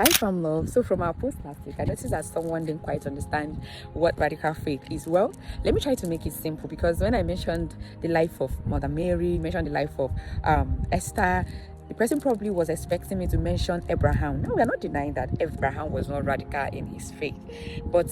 Hi from love. So from our post last week, I noticed that someone didn't quite understand what radical faith is. Well, let me try to make it simple, because when I mentioned the life of Mother Mary, mentioned the life of Esther, the person probably was expecting me to mention Abraham. Now, we are not denying that Abraham was not radical in his faith, but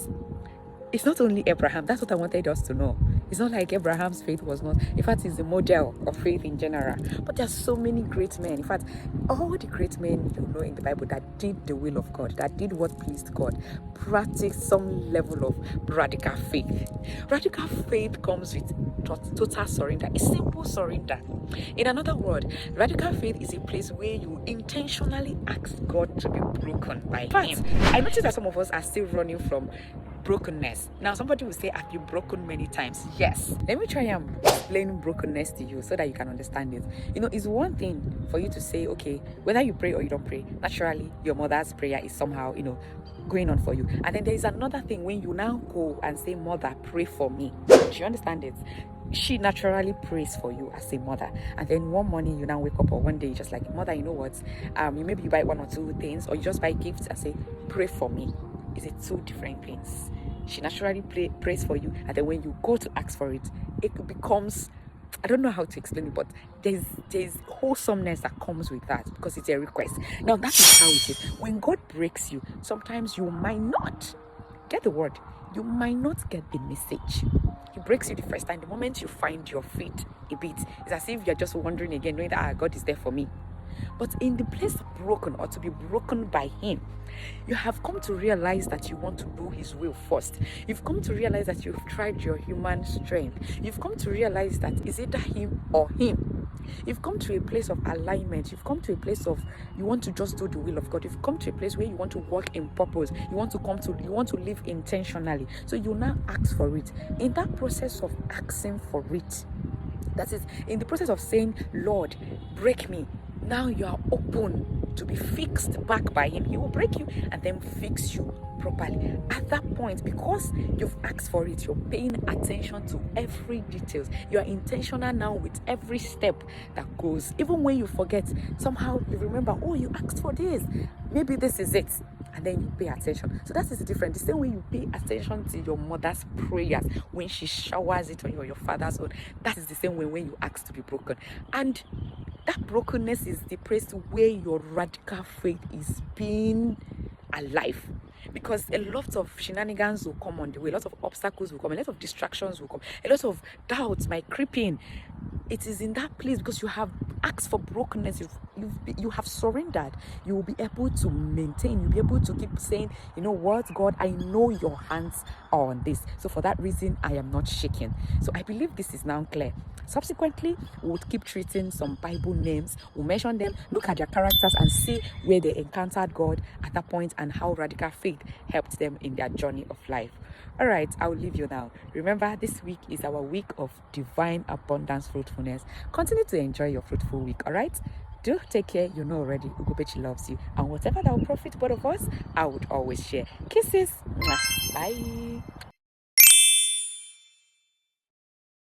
it's not only Abraham. That's what I wanted us to know. It's not like Abraham's faith was not. In fact, it's the model of faith in general. But there's so many great men. In fact, all the great men you know in the Bible that did the will of God, that did what pleased God, practiced some level of radical faith. Radical faith comes with total surrender, a simple surrender. In another word, radical faith is a place where you intentionally ask God to be broken by Him. I noticed that some of us are still running from brokenness. Now, somebody will say, have you broken many times? Yes. Let me try and explain brokenness to you so that you can understand it. You know, it's one thing for you to say, okay, whether you pray or you don't pray, naturally, your mother's prayer is somehow, going on for you. And then there is another thing when you now go and say, Mother, pray for me. Do you understand it? She naturally prays for you as a mother, and then one morning you now wake up, or one day you're just like, Mother, you know what, maybe you buy one or two things, or you just buy gifts and say, pray for me. Is it two different things? She naturally prays for you, and then when you go to ask for it, it becomes, I don't know how to explain it, but there's wholesomeness that comes with that, because it's a request. Now, that is how it is. When God breaks you, sometimes you might not get the word, you might not get the message. He breaks you the first time. The moment you find your feet a bit, it's as if you're just wondering again, knowing that God is there for me. But in the place of broken, or to be broken by Him, you have come to realize that you want to do His will first. You've come to realize that you've tried your human strength. You've come to realize that it's either Him or Him. You've come to a place of alignment. You've come to a place of, you want to just do the will of God. You've come to a place where you want to walk in purpose. You want to live intentionally. So you now ask for it. In that process of asking for it, that is, in the process of saying, Lord, break me, now you are open to be fixed back by Him. He will break you and then fix you properly. At that point, because you've asked for it, you're paying attention to every details. You are intentional now with every step that goes. Even when you forget, somehow you remember, oh, you asked for this. Maybe this is it. And then you pay attention. So that is different. The same way you pay attention to your mother's prayers when she showers it on you, or your father's own, that is the same way when you ask to be broken. And that brokenness is the place where your radical faith is being alive. Because a lot of shenanigans will come on the way, a lot of obstacles will come, a lot of distractions will come, a lot of doubts might creep in. It is in that place, because you have asked for brokenness, you have surrendered. You will be able to maintain, you'll be able to keep saying, you know what, God, I know your hands are on this. So for that reason, I am not shaking. So I believe this is now clear. Subsequently, we would keep treating some Bible names. We'll mention them, look at their characters, and see where they encountered God at that point, and how radical faith helped them in their journey of life. All right, I'll leave you now. Remember, this week is our week of divine abundance fruitfulness. Continue to enjoy your fruitful week, all right? Do take care. You know already, Ugobechi loves you. And whatever that will profit both of us, I would always share. Kisses. Bye.